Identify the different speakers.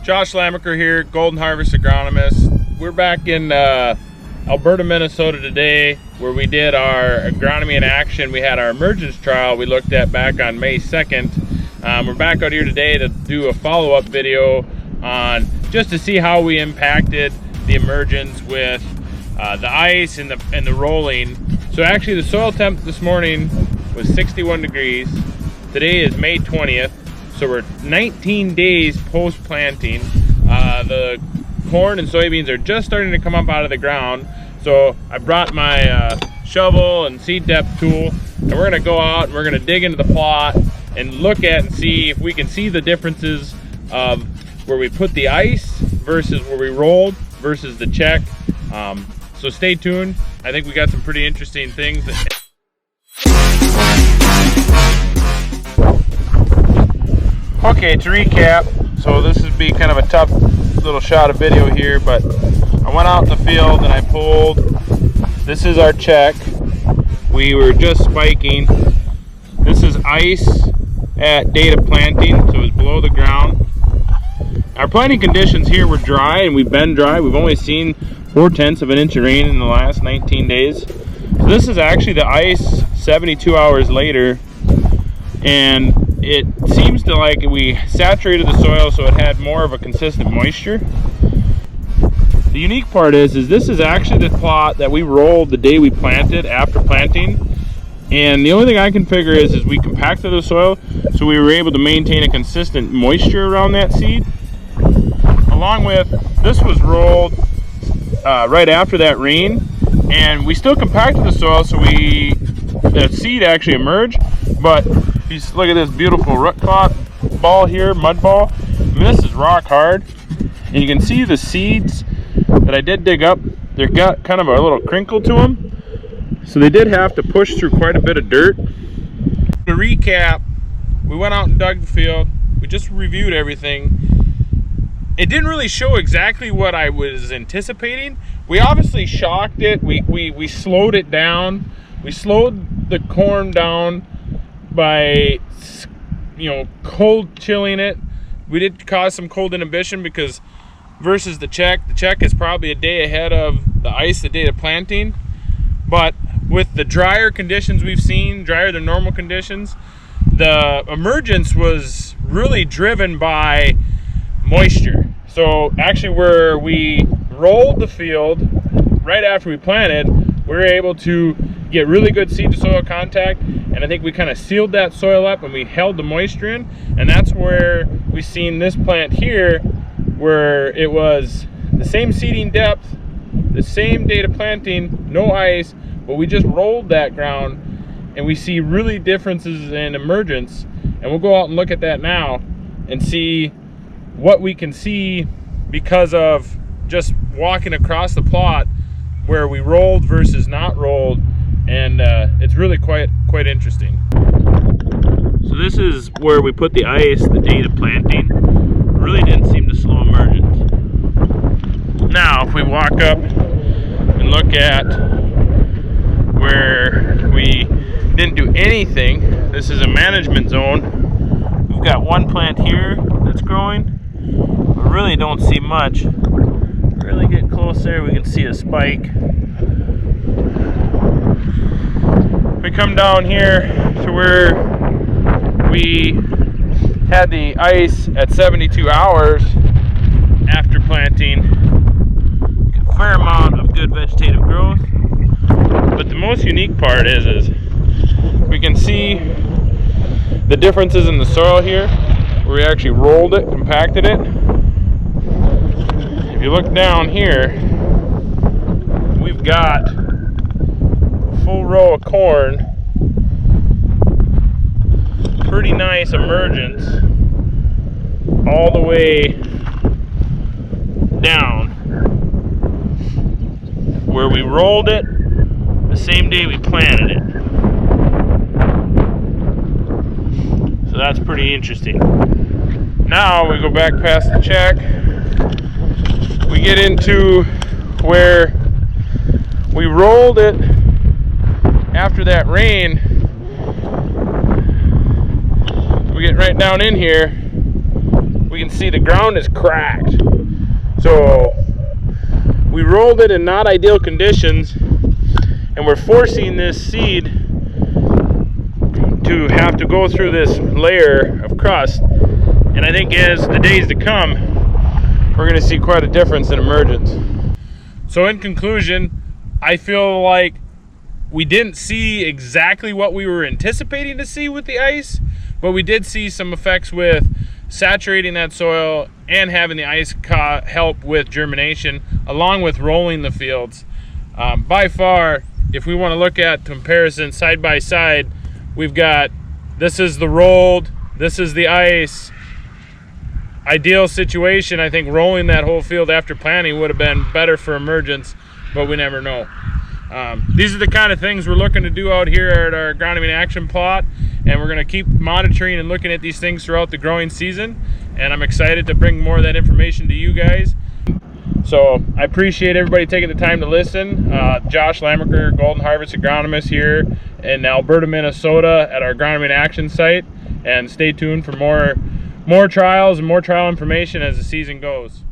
Speaker 1: Josh Lamecker here, Golden Harvest Agronomist. We're back in Alberta, Minnesota today, where we did our agronomy in action. We had our emergence trial we looked at back on May 2nd. We're back out here today to do a follow-up video on just to see how we impacted the emergence with the ice and the rolling. So actually the soil temp this morning was 61 degrees. Today is May 20th. So we're 19 days post-planting. The corn and soybeans are just starting to come up out of the ground. So I brought my shovel and seed depth tool, and we're gonna go out and we're gonna dig into the plot and look at and see if we can see the differences of where we put the ice versus where we rolled versus the check. So stay tuned. I think we got some pretty interesting things. Okay, to recap, so this would be kind of a tough little shot of video here, but I went out in the field and I pulled, this is our check. We were just spiking. This is ice at date of planting, so it's below the ground. Our planting conditions here were dry, and we've been dry. We've only seen 4/10 of an inch of rain in the last 19 days. So this is actually the ice 72 hours later, and it seems to like we saturated the soil so it had more of a consistent moisture. The unique part is this is actually the plot that we rolled the day we planted after planting, and the only thing I can figure is we compacted the soil so we were able to maintain a consistent moisture around that seed. Along with, this was rolled right after that rain, and we still compacted the soil so the seed actually emerged. But if you look at this beautiful root clot ball here, mud ball, I mean, this is rock hard, and you can see the seeds that I did dig up, they've got kind of a little crinkle to them, so they did have to push through quite a bit of dirt. To recap, we went out and dug the field, we just reviewed everything. It didn't really show exactly what I was anticipating. We obviously shocked it, we slowed it down, we slowed the corn down by, cold chilling it. We did cause some cold inhibition because versus the check is probably a day ahead of the ice the day of planting. But with the drier conditions we've seen, drier than normal conditions, the emergence was really driven by moisture. So actually where we rolled the field right after we planted, we were able to get really good seed to soil contact, and I think we kind of sealed that soil up and we held the moisture in, and that's where we seen this plant here where it was the same seeding depth, the same date of planting, no ice, but we just rolled that ground and we see really differences in emergence. And we'll go out and look at that now and see what we can see because of just walking across the plot where we rolled versus not rolled, and it's really quite interesting. So this is where we put the ice the date of planting. Really didn't seem to slow emergence. Now if we walk up and look at where we didn't do anything, this is a management zone. We've got one plant here that's growing. We really don't see much. Really get close there, we can see a spike. We come down here to where we had the ice at 72 hours after planting. A fair amount of good vegetative growth. But the most unique part is we can see the differences in the soil here, where we actually rolled it, compacted it. If you look down here, we've got a full row of corn, pretty nice emergence all the way down where we rolled it the same day we planted it. So that's pretty interesting. Now we go back past the check, we get into where we rolled it after that rain. We get right down in here, we can can see the ground is cracked. So we rolled it in not ideal conditions, and we're forcing this seed to have to go through this layer of crust. And I think as the days to come, we're going to see quite a difference in emergence. So in conclusion, I feel like we didn't see exactly what we were anticipating to see with the ice, but we did see some effects with saturating that soil and having the ice help with germination, along with rolling the fields. By far, if we want to look at comparison side by side, we've got, this is the rolled, this is the ice. Ideal situation, I think rolling that whole field after planting would have been better for emergence, but we never know. These are the kind of things we're looking to do out here at our agronomy in action plot, and we're going to keep monitoring and looking at these things throughout the growing season, and I'm excited to bring more of that information to you guys. So I appreciate everybody taking the time to listen. Josh Lamecker, Golden Harvest Agronomist here in Alberta, Minnesota at our agronomy in action site, and stay tuned for more trials and more trial information as the season goes.